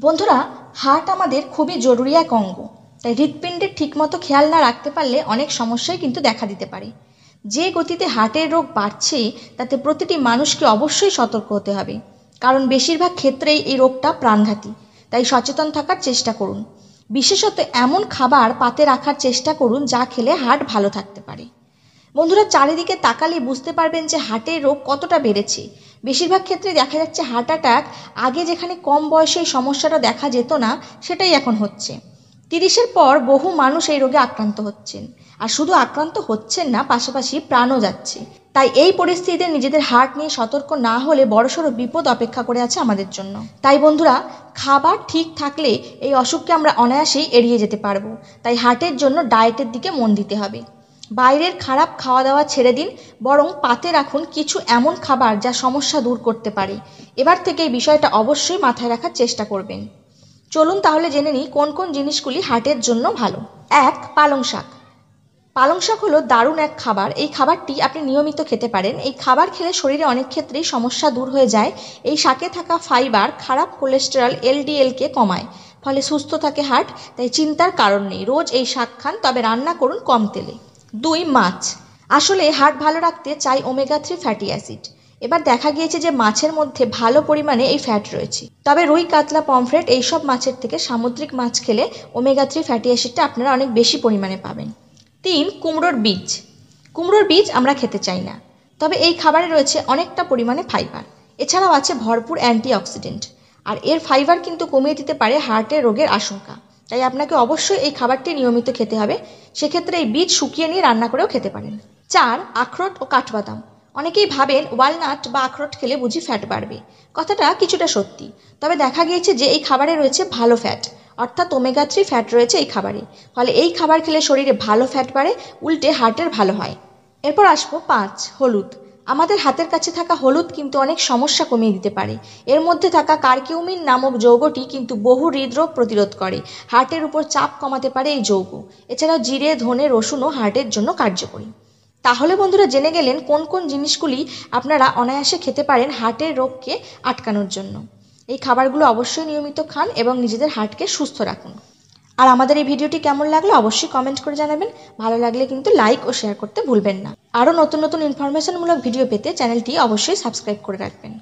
বন্ধুরা, হার্ট আমাদের খুবই জরুরি এক অঙ্গ। তাই হৃৎপিণ্ডের ঠিকমতো খেয়াল না রাখতে পারলে অনেক সমস্যাই কিন্তু দেখা দিতে পারে। যে গতিতে হার্টের রোগ বাড়ছে তাতে প্রতিটি মানুষকে অবশ্যই সতর্ক হতে হবে, কারণ বেশিরভাগ ক্ষেত্রেই এই রোগটা প্রাণঘাতী। তাই সচেতন থাকার চেষ্টা করুন। বিশেষত এমন খাবার পাতে রাখার চেষ্টা করুন যা খেলে হার্ট ভালো থাকতে পারে। বন্ধুরা, চারিদিকে তাকালে বুঝতে পারবেন যে হার্টের রোগ কতটা বেড়েছে। বেশিরভাগ ক্ষেত্রে দেখা যাচ্ছে হার্ট অ্যাটাক আগে যেখানে কম বয়সে এই সমস্যাটা দেখা যেত না, সেটাই এখন হচ্ছে। 30-এর পর বহু মানুষ এই রোগে আক্রান্ত হচ্ছেন, আর শুধু আক্রান্ত হচ্ছেন না, পাশাপাশি প্রাণও যাচ্ছে। তাই এই পরিস্থিতিতে নিজেদের হার্ট নিয়ে সতর্ক না হলে বড়সড় বিপদ অপেক্ষা করে আছে আমাদের জন্য। তাই বন্ধুরা, খাবার ঠিক থাকলে এই অসুখকে আমরা অনায়াসেই এড়িয়ে যেতে পারবো। তাই হার্টের জন্য ডায়েটের দিকে মন দিতে হবে। বাইরের খারাপ খাওয়া দাওয়া ছেড়ে দিন, বরং পাতে রাখুন কিছু এমন খাবার যা সমস্যা দূর করতে পারে। এবার থেকে এই বিষয়টা অবশ্যই মাথায় রাখার চেষ্টা করবেন। চলুন তাহলে জেনে নিই কোন কোন জিনিসগুলি হার্টের জন্য ভালো। 1. পালং শাক। পালং শাক হলো দারুণ এক খাবার। এই খাবারটি আপনি নিয়মিত খেতে পারেন। এই খাবার খেলে শরীরে অনেক ক্ষেত্রেই সমস্যা দূর হয়ে যায়। এই শাকে থাকা ফাইবার খারাপ কোলেস্টেরল LDLকে কমায়, ফলে সুস্থ থাকে হার্ট। তাই চিন্তার কারণ নেই, রোজ এই শাক খান, তবে রান্না করুন কম তেলে। 2. মাছ। আসলে হার্ট ভালো রাখতে চাই ওমেগা 3 ফ্যাটি অ্যাসিড। এবার দেখা গিয়েছে যে মাছের মধ্যে ভালো পরিমাণে এই ফ্যাট রয়েছে। তবে রুই, কাতলা, পমফ্রেট এইসব মাছের থেকে সামুদ্রিক মাছ খেলে ওমেগা 3 ফ্যাটি অ্যাসিডটা আপনারা অনেক বেশি পরিমাণে পাবেন। 3. কুমড়োর বীজ। কুমড়োর বীজ আমরা খেতে চাই না, তবে এই খাবারে রয়েছে অনেকটা পরিমাণে ফাইবার। এছাড়াও আছে ভরপুর অ্যান্টিঅক্সিডেন্ট, আর এর ফাইবার কিন্তু কমিয়ে দিতে পারে হার্টের রোগের আশঙ্কা। তাই আপনাকে অবশ্যই এই খাবারটি নিয়মিত খেতে হবে। সেক্ষেত্রে এই বীজ শুকিয়ে নিয়ে রান্না করেও খেতে পারেন। 4. আখরোট ও কাঠবাদাম। অনেকেই ভাবেন ওয়ালনাট বা আখরোট খেলে বুঝি ফ্যাট বাড়বে। কথাটা কিছুটা সত্যি, তবে দেখা গিয়েছে যে এই খাবারে রয়েছে ভালো ফ্যাট, অর্থাৎ ওমেগা 3 ফ্যাট রয়েছে এই খাবারে। ফলে এই খাবার খেলে শরীরে ভালো ফ্যাট বাড়ে, উল্টে হার্টের ভালো হয়। এরপর আসবো 5. হলুদ। আমাদের হাতের কাছে থাকা হলুদ কিন্তু অনেক সমস্যা কমিয়ে দিতে পারে। এর মধ্যে থাকা কারকিউমিন নামক যৌগটি কিন্তু বহু হৃদরোগ প্রতিরোধ করে, হার্টের উপর চাপ কমাতে পারে এই যৌগ। এছাড়াও জিরে, ধনে, রসুনও হার্টের জন্য কার্যকরী। তাহলে বন্ধুরা, জেনে গেলেন কোন কোন জিনিসগুলি আপনারা অনায়াসে খেতে পারেন হার্টের রোগকে আটকানোর জন্য। এই খাবারগুলো অবশ্যই নিয়মিত খান এবং নিজেদের হার্টকে সুস্থ রাখুন। আর আমাদের এই ভিডিওটি কেমন লাগলো অবশ্যই কমেন্ট করে জানাবেন। ভালো লাগলে কিন্তু লাইক ও শেয়ার করতে ভুলবেন না। আরও নতুন নতুন ইনফরমেশনমূলক ভিডিও পেতে চ্যানেলটি অবশ্যই সাবস্ক্রাইব করে রাখবেন।